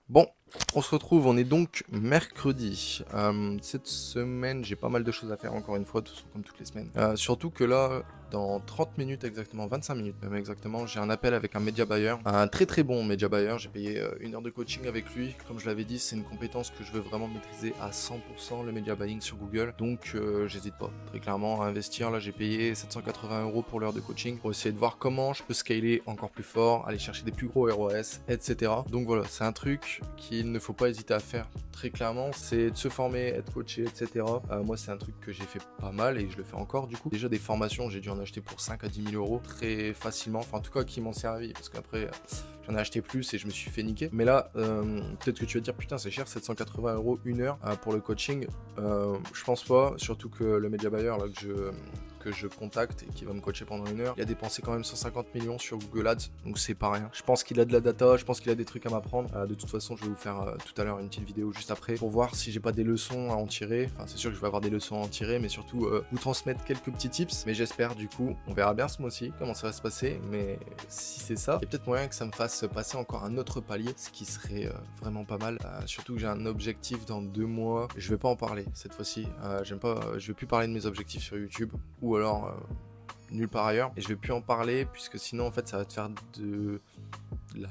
Bon, on se retrouve, on est donc mercredi. Cette semaine, j'ai pas mal de choses à faire encore une fois, tout comme toutes les semaines. Surtout que là, dans 30 minutes exactement, 25 minutes même exactement, j'ai un appel avec un média buyer, un très très bon média buyer. J'ai payé 1 heure de coaching avec lui. Comme je l'avais dit, c'est une compétence que je veux vraiment maîtriser à 100%, le média buying sur Google. Donc j'hésite pas très clairement à investir. Là, j'ai payé 780 € pour l'heure de coaching pour essayer de voir comment je peux scaler encore plus fort, aller chercher des plus gros ROS, etc. Donc voilà, c'est un truc qu'il ne faut pas hésiter à faire très clairement, c'est de se former, être coaché, etc. Moi, c'est un truc que j'ai fait pas mal et je le fais encore du coup. Déjà des formations, j'ai dû en acheter pour 5 à 10 000 € très facilement, enfin en tout cas qui m'ont servi, parce qu'après j'en ai acheté plus et je me suis fait niquer. Mais là, peut-être que tu vas te dire putain c'est cher, 780 € 1 heure pour le coaching. Je pense pas, surtout que le media buyer là que je contacte et qui va me coacher pendant 1 heure, il a dépensé quand même 150 millions sur Google Ads, donc c'est pas rien. Je pense qu'il a de la data, je pense qu'il a des trucs à m'apprendre. De toute façon, je vais vous faire tout à l'heure une petite vidéo juste après pour voir si j'ai pas des leçons à en tirer. Enfin, c'est sûr que je vais avoir des leçons à en tirer, mais surtout vous transmettre quelques petits tips. Mais j'espère du coup, on verra bien ce mois-ci comment ça va se passer. Mais si c'est ça, il y a peut-être moyen que ça me fasse passer encore un autre palier, ce qui serait vraiment pas mal. Surtout que j'ai un objectif dans 2 mois. Je vais pas en parler cette fois-ci. J'aime pas, je vais plus parler de mes objectifs sur YouTube ou alors nulle part ailleurs. Et je vais plus en parler puisque sinon en fait ça va te faire de la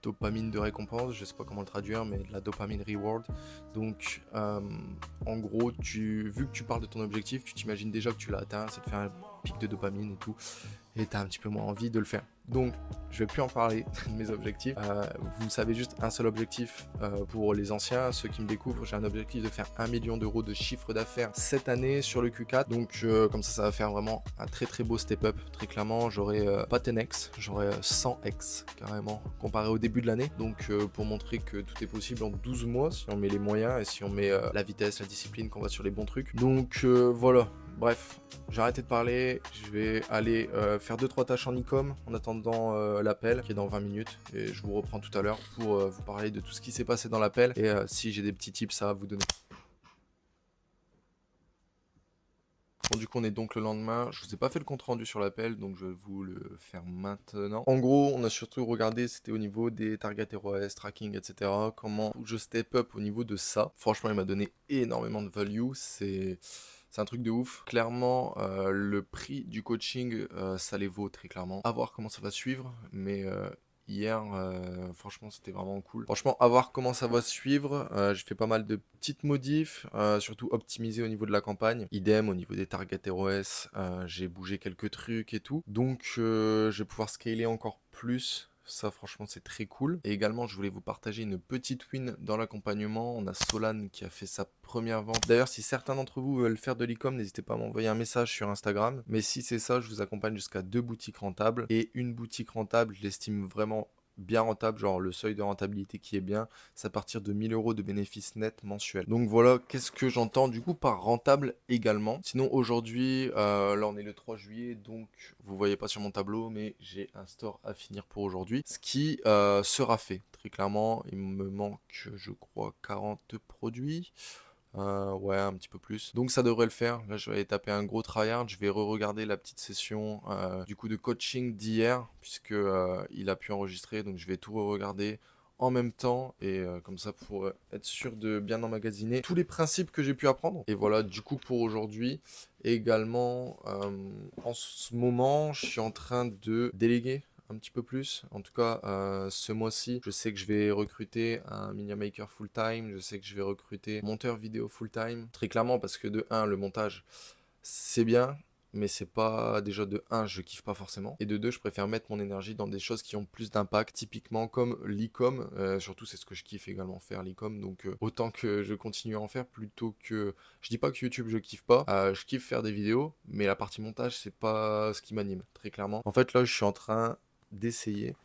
dopamine de récompense, je sais pas comment le traduire, mais de la dopamine reward. Donc en gros, vu que tu parles de ton objectif, tu t'imagines déjà que tu l'as atteint, ça te fait un pic de dopamine et tout, et t'as un petit peu moins envie de le faire. Donc je vais plus en parler de mes objectifs. Vous savez juste un seul objectif pour les anciens, ceux qui me découvrent. J'ai un objectif de faire 1 million d'euros de chiffre d'affaires cette année sur le Q4. Donc comme ça va faire vraiment un très très beau step up. Très clairement, j'aurai pas 10x, j'aurai 100x carrément comparé au début de l'année. Donc pour montrer que tout est possible en 12 mois si on met les moyens et si on met la vitesse, la discipline, qu'on va sur les bons trucs. Donc voilà. Bref, j'ai arrêté de parler, je vais aller faire 2-3 tâches en e-com en attendant l'appel qui est dans 20 minutes et je vous reprends tout à l'heure pour vous parler de tout ce qui s'est passé dans l'appel et si j'ai des petits tips à vous donner. Bon, du coup, on est donc le lendemain. Je vous ai pas fait le compte rendu sur l'appel, donc je vais vous le faire maintenant. En gros, on a surtout regardé, c'était au niveau des target ROS, tracking, etc. Comment je step up au niveau de ça. Franchement, il m'a donné énormément de value. C'est un truc de ouf. Clairement, le prix du coaching, ça les vaut très clairement. À voir comment ça va suivre, mais hier, franchement, c'était vraiment cool. Franchement, à voir comment ça va suivre. J'ai fait pas mal de petites modifs, surtout optimisé au niveau de la campagne. Idem au niveau des targets ROS, j'ai bougé quelques trucs et tout. Donc, je vais pouvoir scaler encore plus. Ça, franchement, c'est très cool. Et également, je voulais vous partager une petite win dans l'accompagnement. On a Solane qui a fait sa première vente. D'ailleurs, si certains d'entre vous veulent faire de l'e-com, n'hésitez pas à m'envoyer un message sur Instagram. Mais si c'est ça, je vous accompagne jusqu'à 2 boutiques rentables. Et une boutique rentable, je l'estime vraiment bien rentable, genre le seuil de rentabilité qui est bien, c'est à partir de 1 000 € de bénéfices nets mensuels. Donc voilà, qu'est-ce que j'entends du coup par rentable également. Sinon aujourd'hui, là on est le 3 juillet, donc vous voyez pas sur mon tableau, mais j'ai un store à finir pour aujourd'hui, ce qui sera fait. Très clairement, il me manque, je crois, 40 produits. Ouais, un petit peu plus. Donc ça devrait le faire. Là, je vais aller taper un gros tryhard. Je vais re-regarder la petite session du coup de coaching d'hier, puisque il a pu enregistrer. Donc je vais tout re-regarder en même temps et comme ça pour être sûr de bien emmagasiner tous les principes que j'ai pu apprendre. Et voilà, du coup pour aujourd'hui. Également, en ce moment, je suis en train de déléguer un petit peu plus. En tout cas, ce mois-ci, je sais que je vais recruter un media maker full-time, je sais que je vais recruter un monteur vidéo full-time. Très clairement, parce que de 1, le montage, c'est bien, mais c'est pas déjà de 1, je kiffe pas forcément. Et de 2, je préfère mettre mon énergie dans des choses qui ont plus d'impact, typiquement comme l'e-com. Surtout, c'est ce que je kiffe également faire, l'e-com. Donc, autant que je continue à en faire plutôt que. Je dis pas que YouTube, je kiffe pas. Je kiffe faire des vidéos, mais la partie montage, c'est pas ce qui m'anime, très clairement. En fait, là, je suis en train d'essayer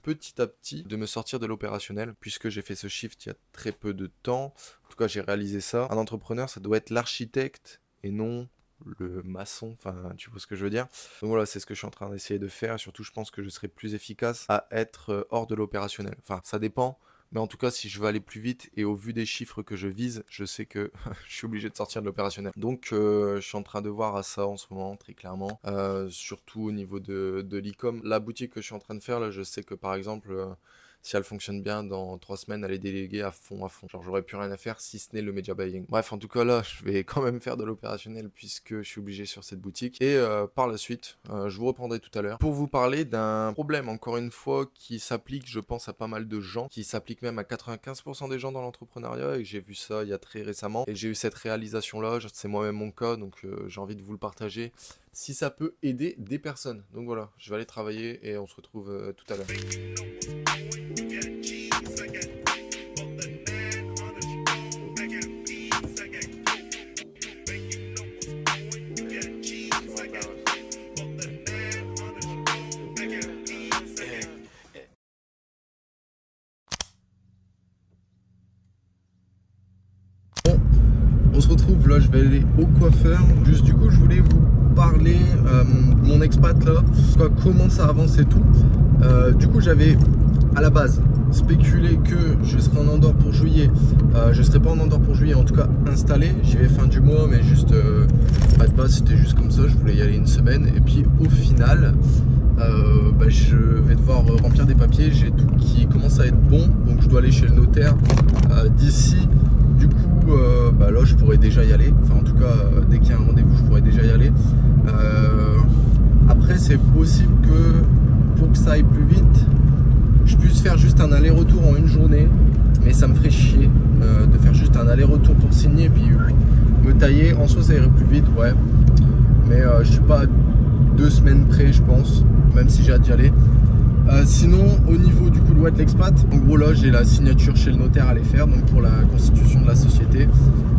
petit à petit de me sortir de l'opérationnel puisque j'ai fait ce shift il y a très peu de temps. En tout cas, j'ai réalisé ça. Un entrepreneur, ça doit être l'architecte et non le maçon, enfin tu vois ce que je veux dire. Donc voilà, c'est ce que je suis en train d'essayer de faire. Surtout, je pense que je serai plus efficace à être hors de l'opérationnel. Enfin, ça dépend. Mais en tout cas, si je veux aller plus vite et au vu des chiffres que je vise, je sais que je suis obligé de sortir de l'opérationnel. Donc, je suis en train de voir à ça en ce moment, très clairement. Surtout au niveau de l'e-com. La boutique que je suis en train de faire, là, je sais que par exemple, si elle fonctionne bien, dans 3 semaines, elle est déléguée à fond. Genre, j'aurais plus rien à faire si ce n'est le media buying. Bref, en tout cas, là, je vais quand même faire de l'opérationnel puisque je suis obligé sur cette boutique. Et par la suite, je vous reprendrai tout à l'heure pour vous parler d'un problème, encore une fois, qui s'applique, je pense, à pas mal de gens, qui s'applique même à 95% des gens dans l'entrepreneuriat, et j'ai vu ça il y a très récemment, et j'ai eu cette réalisation-là, c'est moi-même mon cas, donc j'ai envie de vous le partager, si ça peut aider des personnes. Donc voilà, je vais aller travailler et on se retrouve tout à l'heure. On se retrouve là, je vais aller au coiffeur. Juste du coup, je voulais vous parler de mon expat là, comment ça avance et tout. Du coup, j'avais à la base spéculé que je serais en Andorre pour juillet. Je serais pas en Andorre pour juillet, en tout cas installé. J'y vais fin du mois, mais juste pas de base, c'était juste comme ça. Je voulais y aller une semaine. Et puis au final, je vais devoir remplir des papiers. J'ai tout qui commence à être bon, donc je dois aller chez le notaire d'ici. Du coup, là, je pourrais déjà y aller. Enfin, en tout cas, dès qu'il y a un rendez-vous, je pourrais déjà y aller. Après, c'est possible que pour que ça aille plus vite, je puisse faire juste un aller-retour en une journée. Mais ça me ferait chier de faire juste un aller-retour pour signer et puis me tailler. En soi, ça irait plus vite, ouais. Mais je suis pas à 2 semaines près, je pense, même si j'ai hâte d'y aller. Sinon, au niveau du coup de l'expat, en gros là j'ai la signature chez le notaire à les faire, donc pour la constitution de la société.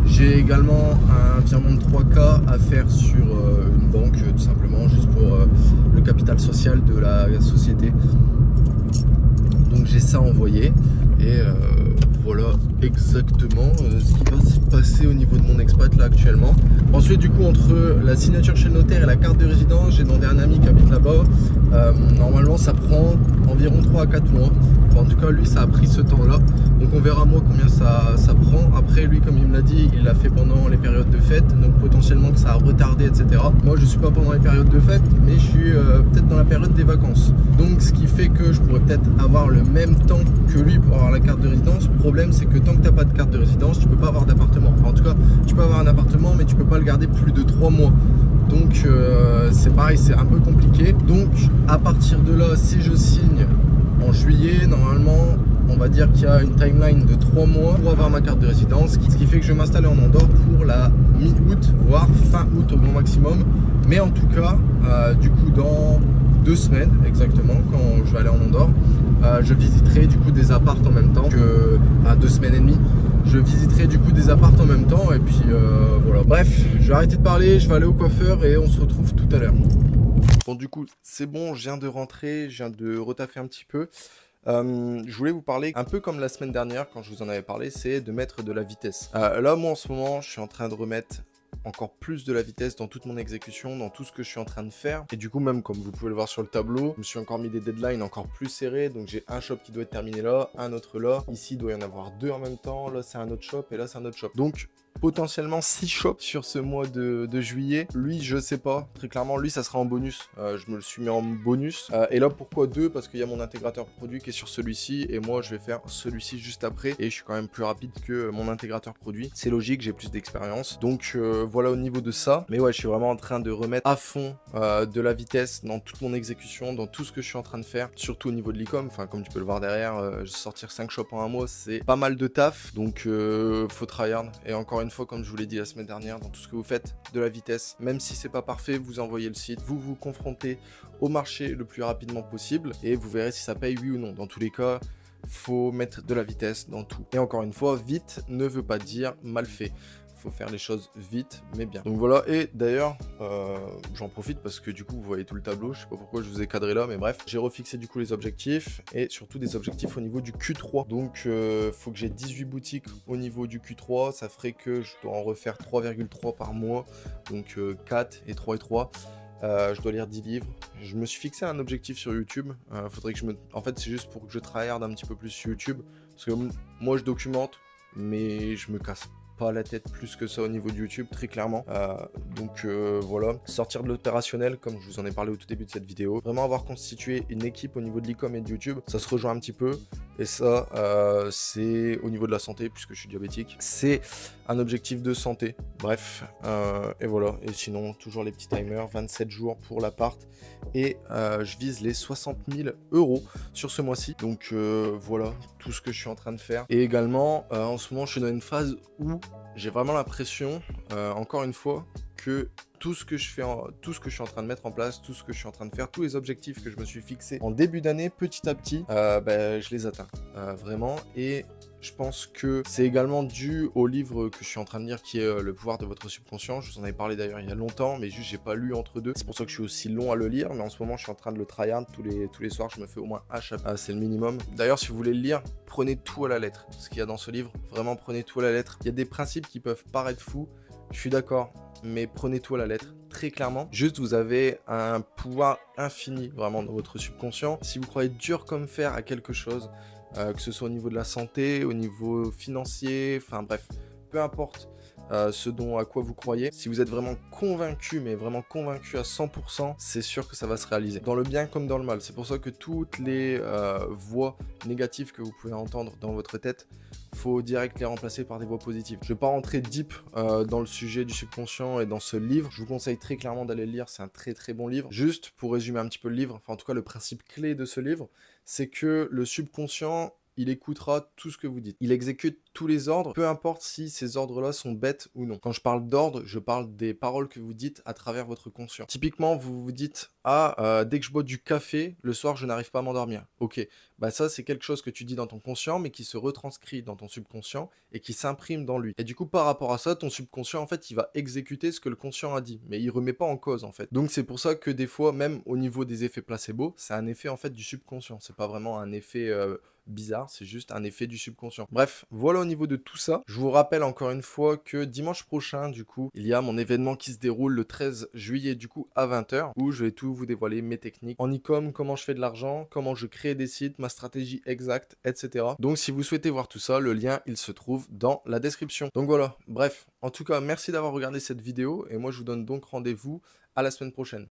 J'ai également un virement de 3K à faire sur une banque, tout simplement, juste pour le capital social de la société. Donc j'ai ça envoyé et voilà exactement ce qui va se passer au niveau de mon expat là actuellement. Ensuite du coup, entre la signature chez le notaire et la carte de résidence, j'ai demandé à un ami qui habite là-bas. Normalement ça prend environ 3 à 4 mois. Enfin, en tout cas lui ça a pris ce temps là, donc on verra moi combien ça prend. Après lui, comme il me l'a dit, il l'a fait pendant les périodes de fête, donc potentiellement que ça a retardé, etc. Moi je suis pas pendant les périodes de fête, mais je suis peut-être dans la période des vacances, donc ce qui fait que je pourrais peut-être avoir le même temps que lui pour avoir la carte de résidence. Le problème c'est que tant que tu n'as pas de carte de résidence, tu peux pas avoir d'appartement. Enfin, en tout cas tu peux avoir un appartement, mais tu peux pas le garder plus de 3 mois. Donc c'est pareil, c'est un peu compliqué. Donc à partir de là, si je signe en juillet, normalement on va dire qu'il y a une timeline de 3 mois pour avoir ma carte de résidence, ce qui fait que je vais m'installer en Andorre pour la mi-août, voire fin août au grand maximum. Mais en tout cas, du coup dans 2 semaines exactement, quand je vais aller en Andorre, je visiterai du coup des apparts en même temps que 2 semaines et demie. Je visiterai du coup des apparts en même temps et puis voilà. Bref, je vais arrêter de parler, je vais aller au coiffeur et on se retrouve tout à l'heure. Bon du coup c'est bon, je viens de rentrer, je viens de retaffer un petit peu. Je voulais vous parler un peu comme la semaine dernière quand je vous en avais parlé, c'est de mettre de la vitesse. Là moi en ce moment je suis en train de remettre encore plus de la vitesse dans toute mon exécution, dans tout ce que je suis en train de faire. Et du coup même comme vous pouvez le voir sur le tableau, je me suis encore mis des deadlines encore plus serrés. Donc j'ai un shop qui doit être terminé là, un autre là. Ici il doit y en avoir 2 en même temps, là c'est un autre shop et là c'est un autre shop. Donc potentiellement 6 shops sur ce mois de juillet. Lui, je sais pas. Très clairement, lui, ça sera en bonus. Je me le suis mis en bonus. Et là, pourquoi 2? Parce qu'il y a mon intégrateur produit qui est sur celui-ci. Et moi, je vais faire celui-ci juste après. Et je suis quand même plus rapide que mon intégrateur produit. C'est logique, j'ai plus d'expérience. Donc, voilà au niveau de ça. Mais ouais, je suis vraiment en train de remettre à fond de la vitesse dans toute mon exécution, dans tout ce que je suis en train de faire. Surtout au niveau de l'e-com. Enfin, comme tu peux le voir derrière, sortir 5 shops en un mois, c'est pas mal de taf. Donc, faut tryhard. Et encore une fois, comme je vous l'ai dit la semaine dernière, dans tout ce que vous faites, de la vitesse, même si c'est pas parfait, vous envoyez le site, vous vous confrontez au marché le plus rapidement possible et vous verrez si ça paye oui ou non. Dans tous les cas, faut mettre de la vitesse dans tout. Et encore une fois, vite ne veut pas dire mal fait. Faut faire les choses vite mais bien. Donc voilà, et d'ailleurs j'en profite parce que du coup vous voyez tout le tableau, je sais pas pourquoi je vous ai cadré là, mais bref, j'ai refixé du coup les objectifs et surtout des objectifs au niveau du Q3. Donc faut que j'ai 18 boutiques au niveau du Q3, ça ferait que je dois en refaire 3,3 par mois, donc 4 et 3 et 3. Je dois lire 10 livres. Je me suis fixé un objectif sur YouTube. Faudrait que je me... En fait, c'est juste pour que je tryhard un petit peu plus sur YouTube. Parce que moi, je documente, mais je me casse pas la tête plus que ça au niveau de YouTube, très clairement. Donc voilà, sortir de l'opérationnel, comme je vous en ai parlé au tout début de cette vidéo. Vraiment avoir constitué une équipe au niveau de l'e-com et de YouTube, ça se rejoint un petit peu. Et ça, c'est au niveau de la santé, puisque je suis diabétique. C'est un objectif de santé. Bref, et voilà. Et sinon, toujours les petits timers, 27 jours pour l'appart. Et je vise les 60 000 € sur ce mois-ci. Donc voilà, tout ce que je suis en train de faire. Et également, en ce moment, je suis dans une phase où j'ai vraiment l'impression, encore une fois, que tout ce que je suis en train de mettre en place, tout ce que je suis en train de faire, tous les objectifs que je me suis fixés en début d'année, petit à petit, je les atteins. Vraiment. Et je pense que c'est également dû au livre que je suis en train de lire qui est Le pouvoir de votre subconscient. Je vous en avais parlé d'ailleurs il y a longtemps, mais juste j'ai pas lu entre deux. C'est pour ça que je suis aussi long à le lire, mais en ce moment je suis en train de le tryhard tous les soirs. Je me fais au moins un chapitre, c'est le minimum. D'ailleurs, si vous voulez le lire, prenez tout à la lettre. Ce qu'il y a dans ce livre, vraiment prenez tout à la lettre. Il y a des principes qui peuvent paraître fous, je suis d'accord, mais prenez tout à la lettre, très clairement. Juste, vous avez un pouvoir infini, vraiment, dans votre subconscient. Si vous croyez dur comme fer à quelque chose, que ce soit au niveau de la santé, au niveau financier, enfin bref, peu importe à quoi vous croyez, si vous êtes vraiment convaincu, mais vraiment convaincu à 100%, c'est sûr que ça va se réaliser. Dans le bien comme dans le mal. C'est pour ça que toutes les voix négatives que vous pouvez entendre dans votre tête, faut direct les remplacer par des voix positives. Je vais pas rentrer deep dans le sujet du subconscient et dans ce livre. Je vous conseille très clairement d'aller le lire, c'est un très très bon livre. Juste pour résumer un petit peu le livre, enfin en tout cas le principe clé de ce livre, c'est que le subconscient, il écoutera tout ce que vous dites. Il exécute tous les ordres, peu importe si ces ordres-là sont bêtes ou non. Quand je parle d'ordre, je parle des paroles que vous dites à travers votre conscient. Typiquement, vous vous dites « Ah, dès que je bois du café, le soir, je n'arrive pas à m'endormir. » Ok, bah ça, c'est quelque chose que tu dis dans ton conscient, mais qui se retranscrit dans ton subconscient et qui s'imprime dans lui. Et du coup, par rapport à ça, ton subconscient, en fait, il va exécuter ce que le conscient a dit, mais il remet pas en cause, en fait. Donc, c'est pour ça que des fois, même au niveau des effets placebo, c'est un effet, en fait, du subconscient. C'est pas vraiment un effet bizarre, c'est juste un effet du subconscient. Bref, voilà au niveau de tout ça. Je vous rappelle encore une fois que dimanche prochain, du coup, il y a mon événement qui se déroule le 13 juillet, du coup, à 20 h, où je vais tout vous dévoiler, mes techniques en e-com, comment je fais de l'argent, comment je crée des sites, ma stratégie exacte, etc. Donc, si vous souhaitez voir tout ça, le lien, il se trouve dans la description. Donc voilà, bref, en tout cas, merci d'avoir regardé cette vidéo, et moi, je vous donne donc rendez-vous à la semaine prochaine.